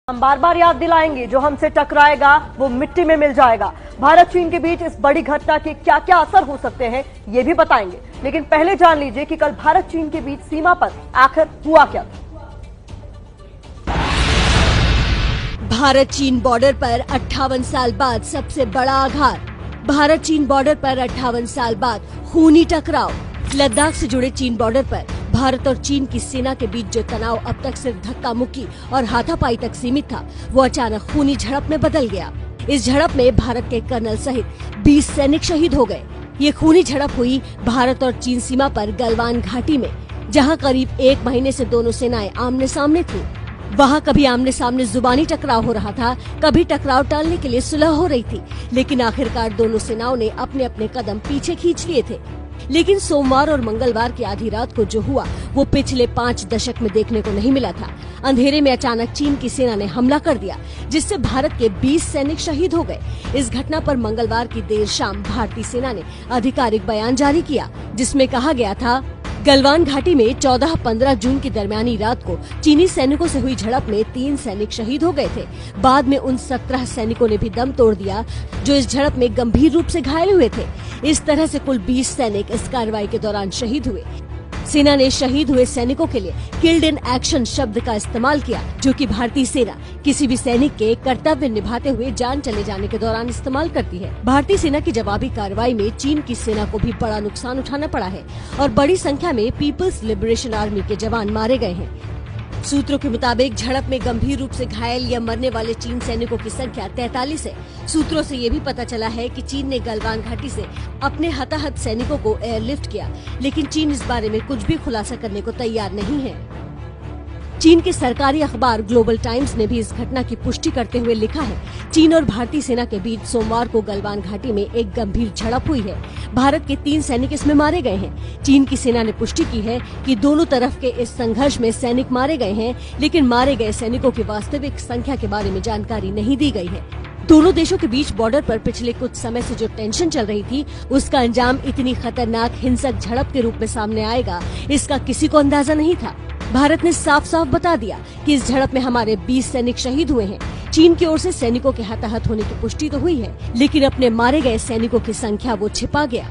हम बार बार याद दिलाएंगे, जो हमसे टकराएगा वो मिट्टी में मिल जाएगा। भारत चीन के बीच इस बड़ी घटना के क्या क्या असर हो सकते हैं ये भी बताएंगे, लेकिन पहले जान लीजिए कि कल भारत चीन के बीच सीमा पर आखिर हुआ क्या था। भारत चीन बॉर्डर पर 58 साल बाद सबसे बड़ा आघात। भारत चीन बॉर्डर पर 58 साल बाद खूनी टकराव। लद्दाख से जुड़े चीन बॉर्डर पर भारत और चीन की सेना के बीच जो तनाव अब तक सिर्फ धक्का मुक्की और हाथापाई तक सीमित था, वो अचानक खूनी झड़प में बदल गया। इस झड़प में भारत के कर्नल सहित 20 सैनिक शहीद हो गए। ये खूनी झड़प हुई भारत और चीन सीमा पर गलवान घाटी में, जहां करीब 1 महीने से दोनों सेनाएं आमने सामने थीं। वहां कभी आमने सामने जुबानी टकराव हो रहा था, कभी टकराव टालने के लिए सुलह हो रही थी, लेकिन आखिरकार दोनों सेनाओं ने अपने अपने कदम पीछे खींच लिए थे। लेकिन सोमवार और मंगलवार की आधी रात को जो हुआ वो पिछले 5 दशक में देखने को नहीं मिला था। अंधेरे में अचानक चीन की सेना ने हमला कर दिया, जिससे भारत के 20 सैनिक शहीद हो गए। इस घटना पर मंगलवार की देर शाम भारतीय सेना ने आधिकारिक बयान जारी किया, जिसमें कहा गया था, गलवान घाटी में 14-15 जून की दरमियानी रात को चीनी सैनिकों से हुई झड़प में 3 सैनिक शहीद हो गए थे। बाद में उन 17 सैनिकों ने भी दम तोड़ दिया जो इस झड़प में गंभीर रूप से घायल हुए थे। इस तरह से कुल 20 सैनिक इस कार्रवाई के दौरान शहीद हुए। सेना ने शहीद हुए सैनिकों के लिए किल्ड इन एक्शन शब्द का इस्तेमाल किया, जो कि भारतीय सेना किसी भी सैनिक के कर्तव्य निभाते हुए जान चले जाने के दौरान इस्तेमाल करती है। भारतीय सेना की जवाबी कार्रवाई में चीन की सेना को भी बड़ा नुकसान उठाना पड़ा है और बड़ी संख्या में पीपल्स लिबरेशन आर्मी के जवान मारे गए हैं। सूत्रों के मुताबिक झड़प में गंभीर रूप से घायल या मरने वाले चीन सैनिकों की संख्या 43 है। सूत्रों से ये भी पता चला है कि चीन ने गलवान घाटी से अपने हताहत सैनिकों को एयरलिफ्ट किया, लेकिन चीन इस बारे में कुछ भी खुलासा करने को तैयार नहीं है। चीन के सरकारी अखबार ग्लोबल टाइम्स ने भी इस घटना की पुष्टि करते हुए लिखा है, चीन और भारतीय सेना के बीच सोमवार को गलवान घाटी में एक गंभीर झड़प हुई है। भारत के 3 सैनिक इसमें मारे गए हैं। चीन की सेना ने पुष्टि की है कि दोनों तरफ के इस संघर्ष में सैनिक मारे गए हैं, लेकिन मारे गए सैनिकों की वास्तविक संख्या के बारे में जानकारी नहीं दी गई है। दोनों देशों के बीच बॉर्डर पर पिछले कुछ समय से जो टेंशन चल रही थी, उसका अंजाम इतनी खतरनाक हिंसक झड़प के रूप में सामने आएगा, इसका किसी को अंदाजा नहीं था। भारत ने साफ साफ बता दिया कि इस झड़प में हमारे 20 सैनिक शहीद हुए हैं। चीन की ओर से सैनिकों के हताहत होने की पुष्टि तो हुई है, लेकिन अपने मारे गए सैनिकों की संख्या वो छिपा गया।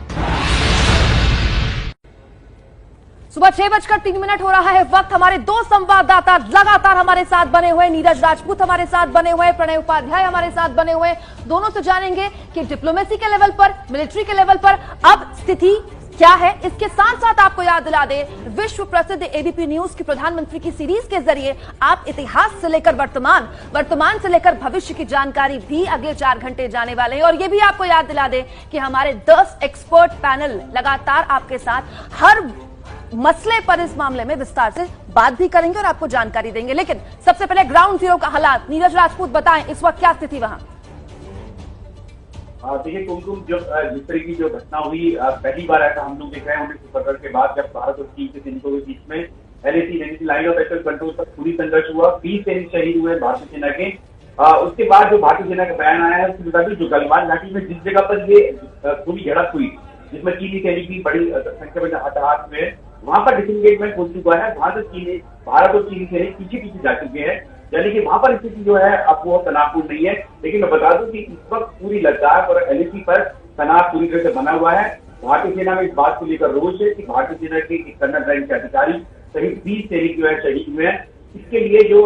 सुबह 6:03 हो रहा है वक्त। हमारे 2 संवाददाता लगातार हमारे साथ बने हुए, नीरज राजपूत हमारे साथ बने हुए, प्रणय उपाध्याय हमारे साथ बने हुए। दोनों से जानेंगे कि डिप्लोमेसी के लेवल पर, मिलिट्री के लेवल पर अब स्थिति क्या है। इसके साथ साथ आपको याद दिला दे, विश्व प्रसिद्ध एबीपी न्यूज की प्रधानमंत्री की सीरीज के जरिए आप इतिहास से लेकर वर्तमान से लेकर भविष्य की जानकारी भी अगले 4 घंटे जाने वाले हैं। और ये भी आपको याद दिला दे कि हमारे 10 एक्सपर्ट पैनल लगातार आपके साथ हर मसले पर इस मामले में विस्तार से बात भी करेंगे और आपको जानकारी देंगे। लेकिन सबसे पहले ग्राउंड जीरो का हालात, नीरज राजपूत बताएं इस वक्त क्या स्थिति वहां। देखिए कुमकुम, जब जिस तरह की जो घटना हुई, पहली बार ऐसा हम लोग देख रहे हैं 1970 के बाद, जब भारत और चीन के सैनिकों के बीच में LAC line of action control पर पूरी संघर्ष हुआ। 20 सैनिक शहीद हुए भारतीय सेना के। उसके बाद जो भारतीय सेना का बयान आया है उसके मुताबिक जो गलवान घाटी में जिस जगह पर ये पूरी झड़प हुई, जिसमें चीनी सैनिक भी बड़ी संख्या में हताहत हुए, वहां पर डिसएंगेजमेंट हो चुका है। भारत और चीनी सैनिक पीछे पीछे जा चुके हैं, यानी कि वहां पर स्थिति जो है अब वो तनावपूर्ण नहीं है। लेकिन मैं बता दूं कि इस वक्त पूरी लद्दाख और LAC पर तनाव पूरी तरह से बना हुआ है। भारतीय सेना में इस बात को लेकर रोष है कि भारतीय सेना के कर्नल रैंक के अधिकारी सहित 20 सैनिक जो है शहीद हुए हैं। इसके लिए जो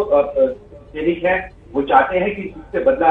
सैनिक है वो चाहते हैं कि इससे बदला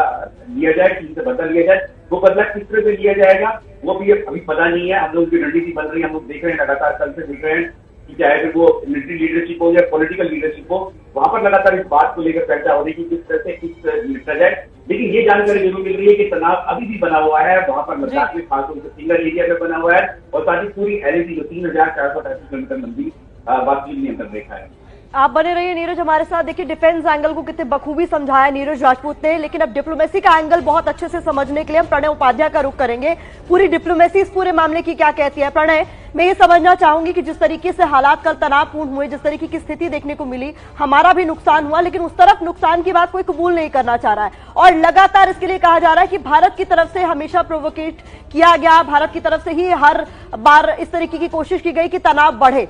लिया जाए, चीन से बदला लिया जाए। वो बदला किस तरह से लिया जाएगा वो भी अभी पता नहीं है। हम लोग की रणनीति बन रही है, हम लोग देख रहे हैं, लगातार कल से देख रहे हैं कि चाहे फिर वो मिलिट्री लीडरशिप हो या पॉलिटिकल लीडरशिप हो, वहां पर लगातार इस बात को लेकर चर्चा हो रही है कि किस तरह से किस निपटा जाए। लेकिन ये जानकारी जरूर मिल रही है कि तनाव अभी भी बना हुआ है वहां पर लद्दाख में, खासतौर से सिंगल एरिया में बना हुआ है। और साथ ही पूरी LAC जो 3488 किलोमीटर लंबी वास्तविक नियंत्रण रेखा है। आप बने रहिए नीरज हमारे साथ। देखिए डिफेंस एंगल को कितने बखूबी समझाया नीरज राजपूत ने, लेकिन अब डिप्लोमेसी का एंगल बहुत अच्छे से समझने के लिए हम प्रणय उपाध्याय का रुख करेंगे। पूरी डिप्लोमेसी इस पूरे मामले की क्या कहती है। प्रणय, मैं ये समझना चाहूंगी कि जिस तरीके से हालात कल तनावपूर्ण हुए, जिस तरीके की स्थिति देखने को मिली, हमारा भी नुकसान हुआ, लेकिन उस तरफ नुकसान की बात कोई कबूल नहीं करना चाह रहा है और लगातार इसके लिए कहा जा रहा है कि भारत की तरफ से हमेशा प्रोवोकेट किया गया, भारत की तरफ से ही हर बार इस तरीके की कोशिश की गई कि तनाव बढ़े।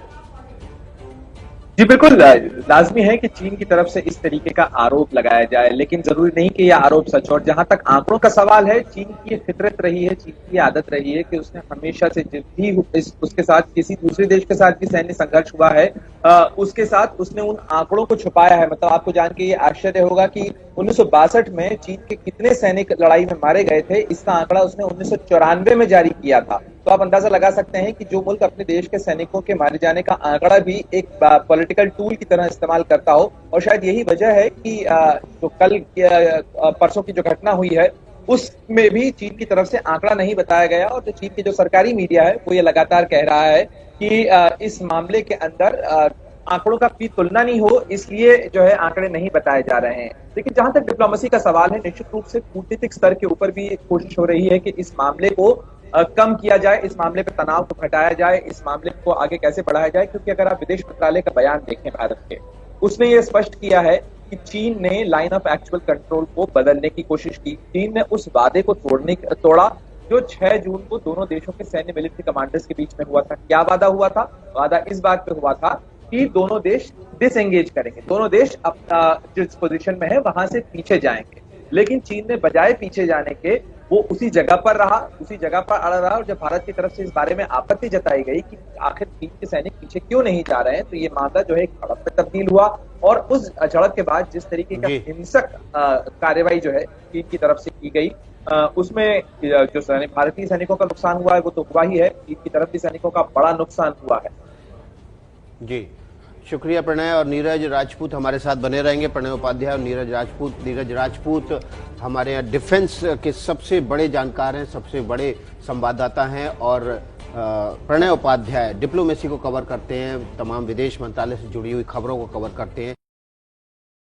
जी बिल्कुल, लाजमी है कि चीन की तरफ से इस तरीके का आरोप लगाया जाए, लेकिन जरूरी नहीं कि यह आरोप सच हो। और जहां तक आंकड़ों का सवाल है, चीन की फितरत रही है, चीन की आदत रही है कि उसने हमेशा से जब भी उसके साथ किसी दूसरे देश के साथ भी सैन्य संघर्ष हुआ है, उसके साथ उसने उन आंकड़ों को छुपाया है। मतलब आपको जान के ये आश्चर्य होगा कि 1962 में चीन के कितने सैनिक लड़ाई में मारे गए थे, इसका आंकड़ा उसने 1994 में जारी किया था। तो आप अंदाजा लगा सकते हैं कि जो मुल्क अपने देश के सैनिकों के मारे जाने का आंकड़ा भी एक पॉलिटिकल टूल की तरह इस्तेमाल करता हो, और शायद यही वजह है कि जो कल परसों की जो घटना हुई है उसमें भी चीन की तरफ से आंकड़ा नहीं बताया गया। और जो चीन की जो सरकारी मीडिया है वो ये लगातार कह रहा है कि इस मामले के अंदर आंकड़ों का भी तुलना नहीं हो, इसलिए जो है आंकड़े नहीं बताए जा रहे हैं। लेकिन जहां तक डिप्लोमेसी का सवाल है, निश्चित रूप से कूटनीतिक स्तर के ऊपर भी कोशिश हो रही है कि इस मामले को कम किया जाए, इस मामले पे तनाव को घटाया जाए, इस मामले को आगे कैसे बढ़ाया जाए। क्योंकि अगर आप विदेश मंत्रालय का बयान देखें भारत के, उसने ये स्पष्ट किया है कि चीन ने लाइन ऑफ एक्चुअल कंट्रोल को बदलने की कोशिश की। चीन ने उस वादे को तोड़ा जो 6 जून को दोनों देशों के सैन्य मिलिट्री कमांडर्स के बीच में हुआ था। क्या वादा हुआ था? वादा इस बात पे हुआ था कि दोनों देश डिसएंगेज करेंगे, दोनों देश अपना जिस पोजीशन में है वहां से पीछे जाएंगे। लेकिन चीन ने बजाय पीछे जाने के वो उसी जगह पर रहा, उसी जगह पर अड़ा रहा। और जब भारत की तरफ से इस बारे में आपत्ति जताई गई कि आखिर चीन के सैनिक पीछे क्यों नहीं जा रहे हैं, तो ये मामला जो है एक झड़प में तब्दील हुआ। और उस झड़प के बाद जिस तरीके का हिंसक कार्रवाई जो है चीन की तरफ से की गई, उसमें जो भारतीय सैनिकों का नुकसान हुआ है वो तो हुआ ही है, चीन की तरफ भी सैनिकों का बड़ा नुकसान हुआ है। जी शुक्रिया प्रणय। और नीरज राजपूत हमारे साथ बने रहेंगे, प्रणय उपाध्याय और नीरज राजपूत हमारे यहाँ डिफेंस के सबसे बड़े जानकार हैं, सबसे बड़े संवाददाता हैं। और प्रणय उपाध्याय डिप्लोमेसी को कवर करते हैं, तमाम विदेश मंत्रालय से जुड़ी हुई खबरों को कवर करते हैं।